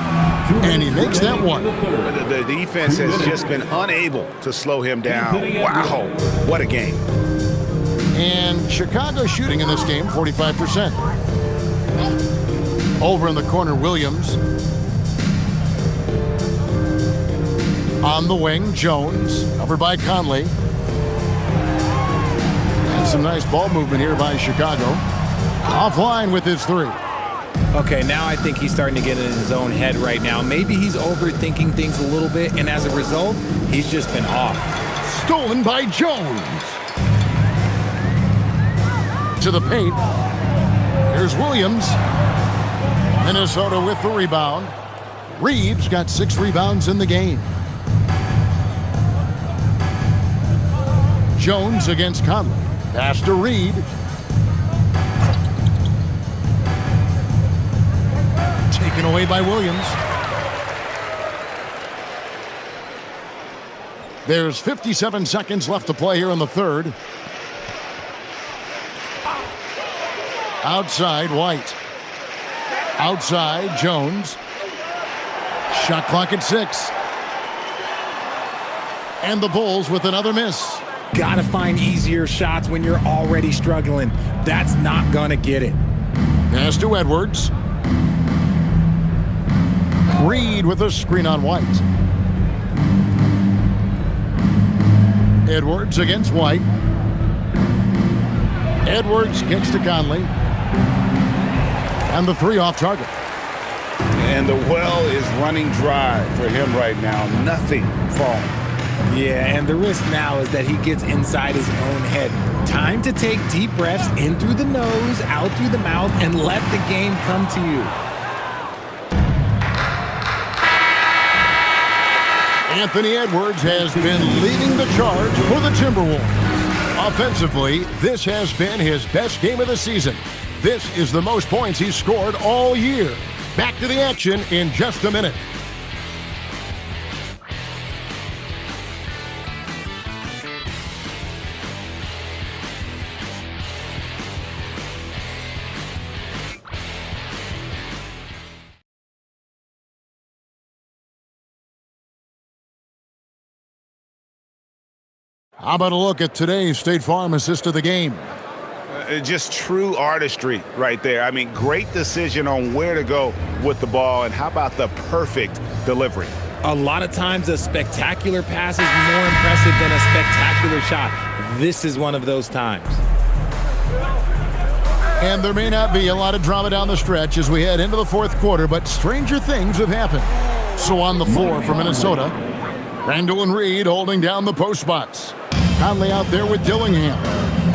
and he makes that one. The defense has just been unable to slow him down. Wow, what a game. And Chicago shooting in this game, 45%. Over in the corner, Williams. On the wing, Jones, covered by Conley. And some nice ball movement here by Chicago. Offline with his 3. Okay, now I think he's starting to get in his own head right now. Maybe he's overthinking things a little bit, and as a result, he's just been off. Stolen by Jones. To the paint. Here's Williams. Minnesota with the rebound. Reeves got 6 rebounds in the game. Jones against Conley. Pass to Reed. Taken away by Williams. There's 57 seconds left to play here in the third. Outside White. Outside Jones. Shot clock at 6. And the Bulls with another miss. Gotta find easier shots when you're already struggling. That's not gonna get it. Pass to Edwards. Reed with a screen on White. Edwards against White. Edwards gets to Conley. And the 3 off target. And the well is running dry for him right now. Nothing falling. Yeah, and the risk now is that he gets inside his own head. Time to take deep breaths in through the nose, out through the mouth, and let the game come to you. Anthony Edwards has been leading the charge for the Timberwolves. Offensively, this has been his best game of the season. This is the most points he's scored all year. Back to the action in just a minute. How about a look at today's State Farm assist of the game? Just true artistry right there. I mean, great decision on where to go with the ball, and how about the perfect delivery? A lot of times a spectacular pass is more impressive than a spectacular shot. This is one of those times. And there may not be a lot of drama down the stretch as we head into the fourth quarter, but stranger things have happened. So on the floor for Minnesota, Randall and Reed holding down the post spots. Conley out there with Dillingham.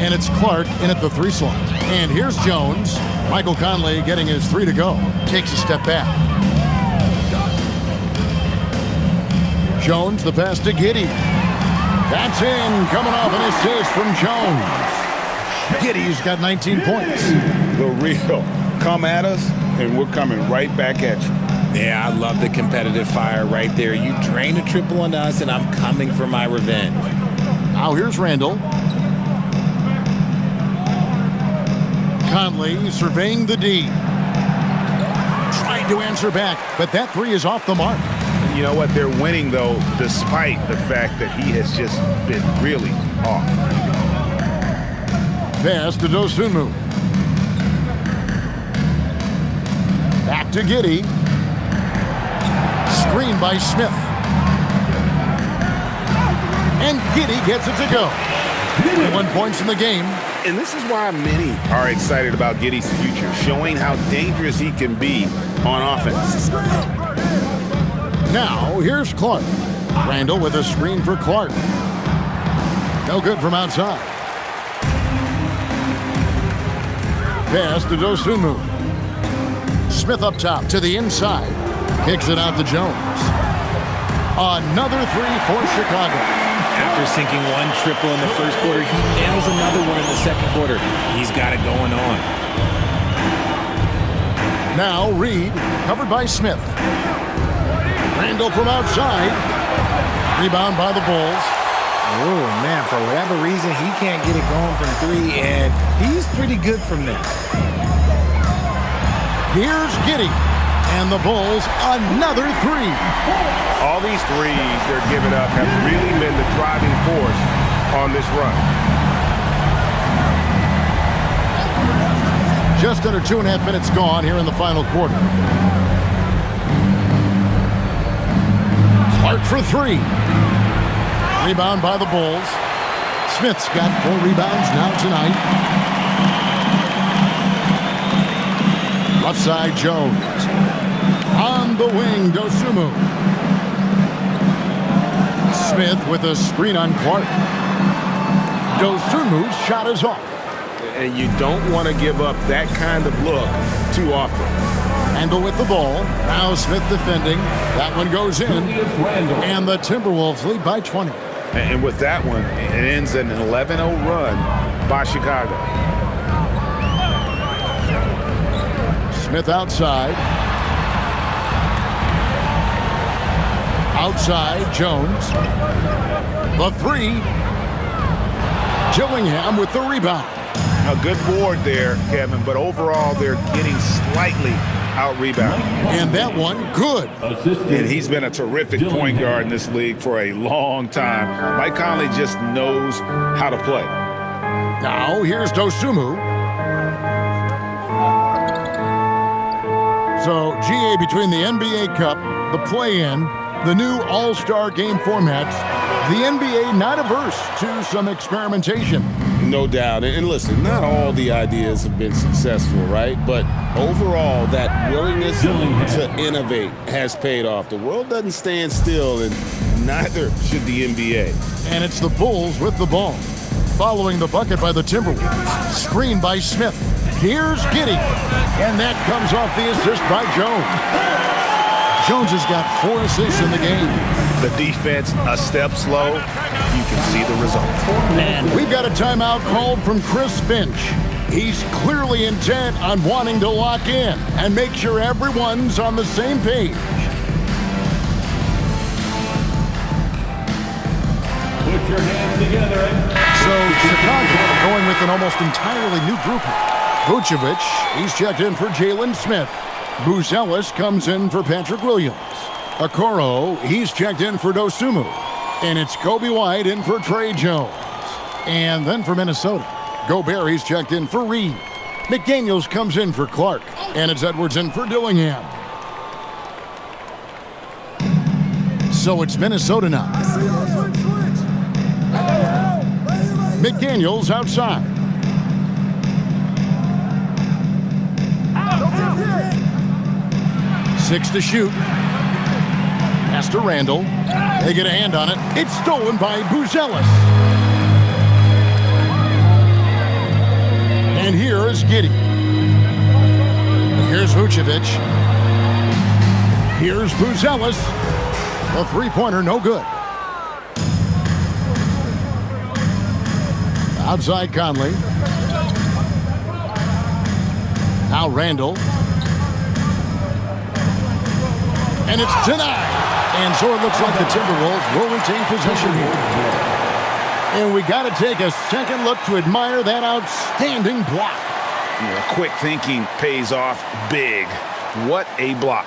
And it's Clark in at the 3 slot. And here's Jones. Michael Conley getting his 3 to go. Takes a step back. Jones, the pass to Giddey. That's in, coming off an assist from Jones. Giddey's got 19 points. The real. Come at us, and we're coming right back at you. Yeah, I love the competitive fire right there. You drain a triple on us, and I'm coming for my revenge. Now here's Randall. Conley surveying the D. Trying to answer back, but that 3 is off the mark. You know what? They're winning, though, despite the fact that he has just been really off. Pass to Dosunmu. Back to Giddey. Screen by Smith. And Giddey gets it to go. 21 points in the game. And this is why many are excited about Giddey's future, showing how dangerous he can be on offense. Now, here's Clark. Randall with a screen for Clark. No good from outside. Pass to Dosunmu. Smith up top to the inside. Kicks it out to Jones. Another 3 for Chicago. After sinking 1 triple in the first quarter, he nails another one in the second quarter. He's got it going on. Now Reed, covered by Smith. Randall from outside. Rebound by the Bulls. Oh, man, for whatever reason, he can't get it going from 3, and he's pretty good from there. Here's Giddey. And the Bulls, another 3. All these threes they're giving up have really been the driving force on this run. Just under 2.5 minutes gone here in the final quarter. Clark for 3. Rebound by the Bulls. Smith's got 4 rebounds now tonight. Left side, Jones. On the wing, Dosunmu. Smith with a screen on Clark. Dosunmu's shot is off. And you don't want to give up that kind of look too often. Randall with the ball. Now Smith defending. That one goes in. And the Timberwolves lead by 20. And with that one, it ends an 11-0 run by Chicago. Smith outside. Outside, Jones. The 3. Dillingham with the rebound. A good board there, Kevin, but overall they're getting slightly out-rebounded. And that one, good. And he's been a terrific point guard in this league for a long time. Mike Conley just knows how to play. Now, here's Dosunmu. So, GA, between the NBA Cup, the play-in, the new All-Star game formats, the NBA not averse to some experimentation. No doubt. And listen, not all the ideas have been successful, right? But overall, that willingness to innovate has paid off. The world doesn't stand still, and neither should the NBA. And it's the Bulls with the ball. Following the bucket by the Timberwolves. Screen by Smith. Here's Giddey. And that comes off the assist by Jones. Jones has got 4 assists in the game. The defense a step slow. You can see the result. And we've got a timeout called from Chris Finch. He's clearly intent on wanting to lock in and make sure everyone's on the same page. Put your hands together. So Chicago going with an almost entirely new group. Vucevic, he's checked in for Jalen Smith. Buzelis comes in for Patrick Williams. Okoro, he's checked in for Dosunmu. And it's Kobe White in for Trey Jones. And then for Minnesota, Gobert, he's checked in for Reed. McDaniels comes in for Clark. And it's Edwards in for Dillingham. So it's Minnesota now. McDaniels outside. Six to shoot. Pass to Randall. They get a hand on it. It's stolen by Buzelis. And here is Giddey. Here's Vucevic. Here's Buzelis. The three-pointer, no good. Outside Conley. Now Randall. And it's denied. And so it looks like the Timberwolves will retain possession here. And we got to take a second look to admire that outstanding block. Yeah, quick thinking pays off big. What a block.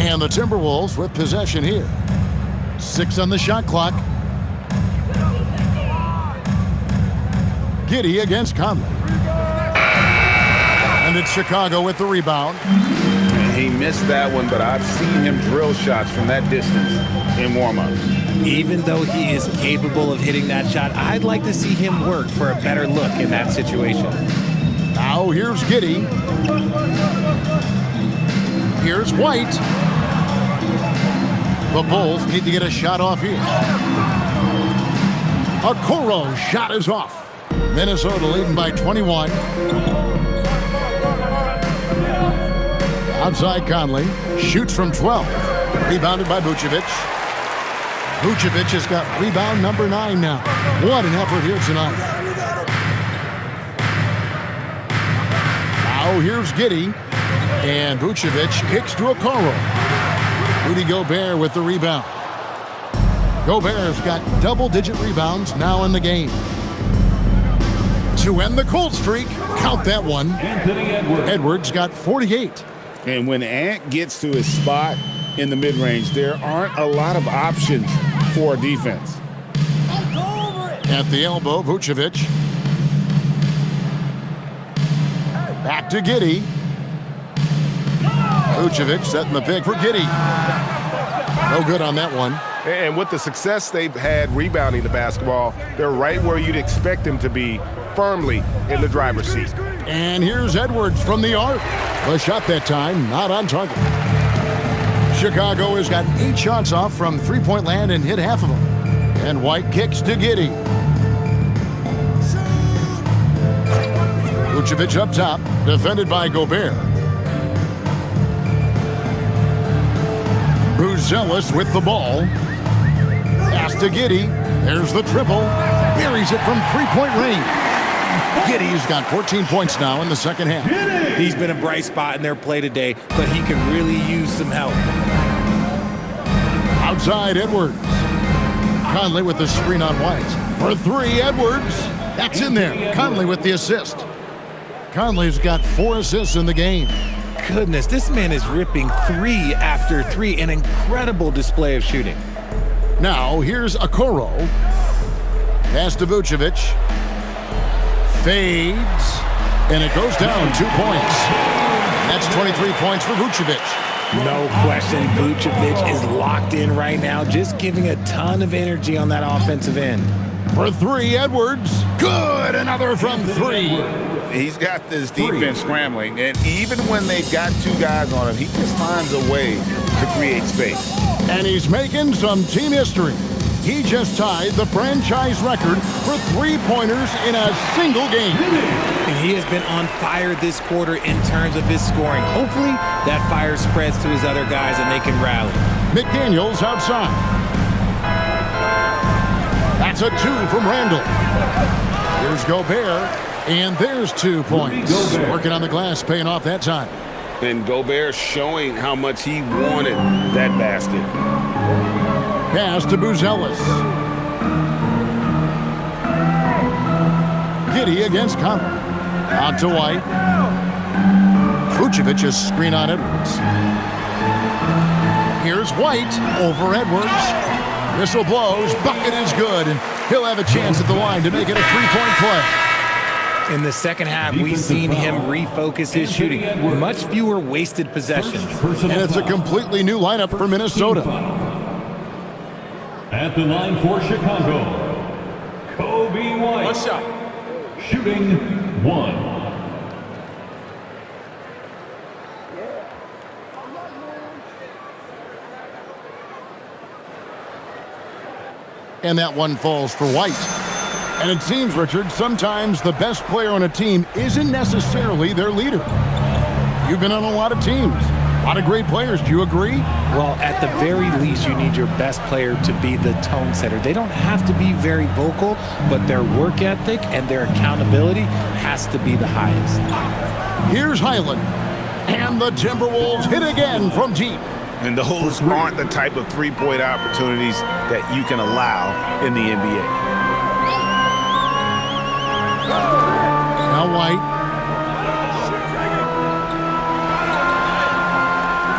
And the Timberwolves with possession here. 6 on the shot clock. Giddey against Conley. And it's Chicago with the rebound. He missed that one, but I've seen him drill shots from that distance in warm-up. Even though he is capable of hitting that shot, I'd like to see him work for a better look in that situation. Now here's Giddey. Here's White. The Bulls need to get a shot off here. Okoro's shot is off. Minnesota leading by 21. Outside Conley. Shoots from 12. Rebounded by Vucevic. Vucevic has got rebound number 9 now. What an effort here tonight. Now here's Giddey. And Vucevic kicks to Okoro. Rudy Gobert with the rebound. Gobert's got double-digit rebounds now in the game. To end the cold streak, count that one. Edwards got 48. And when Ant gets to his spot in the mid-range, there aren't a lot of options for defense. At the elbow, Vucevic. Back to Giddey. Vucevic setting the pick for Giddey. No good on that one. And with the success they've had rebounding the basketball, they're right where you'd expect them to be, firmly in the driver's seat. And here's Edwards from the arc. The shot that time, not on target. Chicago has got 8 shots off from three-point land and hit half of them. And White kicks to Giddey. Vucevic up top, defended by Gobert. Buzelis with the ball. Pass to Giddey. There's the triple. Buries it from three-point range. Giddey's got 14 points now in the second half. He's been a bright spot in their play today, but he can really use some help. Outside Edwards. Conley with the screen on White. For 3, Edwards. That's in there. Conley with the assist. Conley's got 4 assists in the game. Goodness, this man is ripping 3 after 3. An incredible display of shooting. Now, here's Okoro. Pass to Vucevic. Fades. And it goes down 2 points. That's 23 points for Vucevic. No question, Vucevic is locked in right now, just giving a ton of energy on that offensive end. For 3, Edwards. Good, another from 3. He's got this defense scrambling, and even when they've got 2 guys on him, he just finds a way to create space. And he's making some team history. He just tied the franchise record for three-pointers in a single game. And he has been on fire this quarter in terms of his scoring. Hopefully, that fire spreads to his other guys and they can rally. McDaniels outside. That's a 2 from Randall. Here's Gobert, and there's 2 points. Working on the glass, paying off that time. And Gobert showing how much he wanted that basket. Pass to Buzelis. Giddey against Conley. On to White. Vucevic's screen on Edwards. Here's White over Edwards. Whistle blows, bucket is good, and he'll have a chance at the line to make it a three-point play. In the second half, we've seen him refocus his shooting. Much fewer wasted possessions. And it's a completely new lineup for Minnesota. At the line for Chicago, Kobe White. One shot. Shooting 1. And that one falls for White. And it seems, Richard, sometimes the best player on a team isn't necessarily their leader. You've been on a lot of teams, a lot of great players. Do you agree? Well, at the very least, you need your best player to be the tone setter. They don't have to be very vocal, but their work ethic and their accountability has to be the highest. Here's Highland. And the Timberwolves hit again from deep. And those aren't the type of three-point opportunities that you can allow in the NBA. Now White.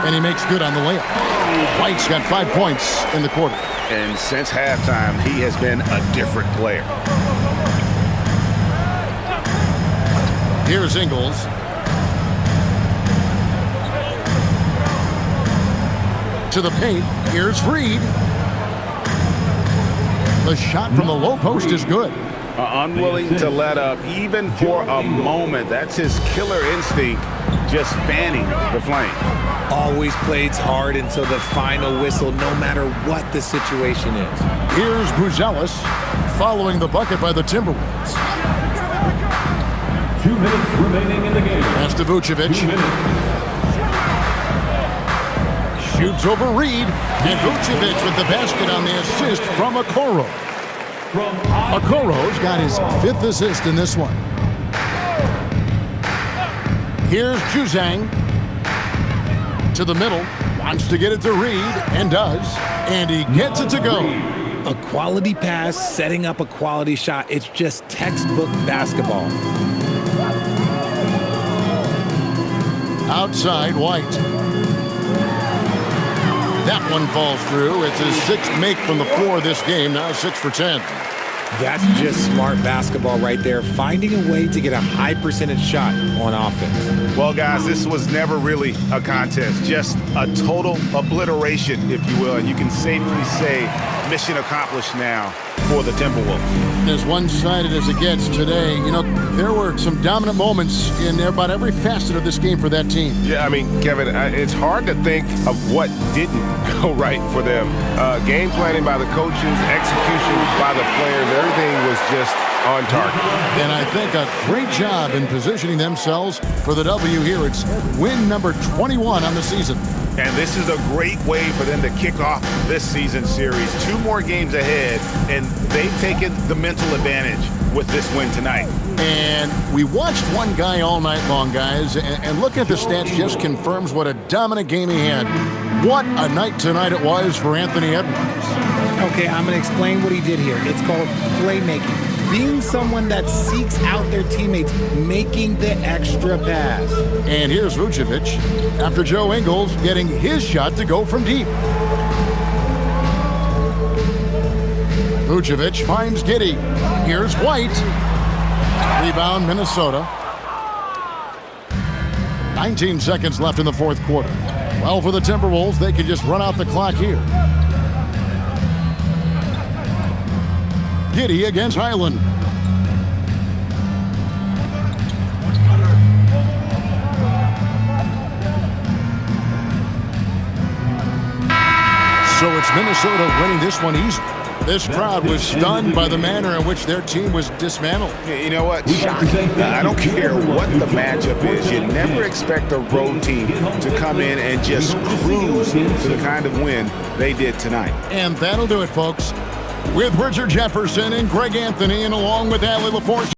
And he makes good on the layup. White's got 5 points in the quarter. And since halftime, he has been a different player. Here's Ingles. To the paint. Here's Reed. The shot from the low post is good. Unwilling to let up even for a moment. That's his killer instinct, just fanning the flame. Always plays hard until the final whistle, no matter what the situation is. Here's Buzelis following the bucket by the Timberwolves. 2 minutes remaining in the game. Pass to Vucevic. Shoots over Reed, and Vucevic with the basket on the assist from Okoro. Okoro's got his 5th assist in this one. Here's Juzang to the middle, wants to get it to Reed, and does, and he gets it to go. A quality pass, setting up a quality shot. It's just textbook basketball. Outside, White. That one falls through. It's his 6th make from the floor this game, now 6 for 10. That's just smart basketball right there, finding a way to get a high percentage shot on offense. Well, guys, this was never really a contest, just a total obliteration, if you will. And you can safely say mission accomplished now for the Timberwolves. As one-sided as it gets today, you know, there were some dominant moments in about every facet of this game for that team. Yeah, I mean, Kevin, it's hard to think of what didn't go right for them. Game planning by the coaches, execution by the players, everything was just on target. And I think a great job in positioning themselves for the W here. It's win number 21 on the season. And this is a great way for them to kick off this season series. 2 more games ahead, and they've taken the mental advantage with this win tonight. And we watched one guy all night long, guys, and looking at the stats just confirms what a dominant game he had. What a night tonight it was for Anthony Edwards. Okay, I'm going to explain what he did here. It's called playmaking. Being someone that seeks out their teammates, making the extra pass. And here's Vucevic after Joe Ingles getting his shot to go from deep. Vucevic finds Giddey. Here's White. Rebound, Minnesota. 19 seconds left in the 4th quarter. Well, for the Timberwolves, they could just run out the clock here. Giddey against Highland. So it's Minnesota winning this one easily. This crowd was stunned by the manner in which their team was dismantled. You know what? Shocking. I don't care what the matchup is. You never expect a road team to come in and just cruise to the kind of win they did tonight. And that'll do it, folks. With Richard Jefferson and Greg Anthony, and along with Allie LaForce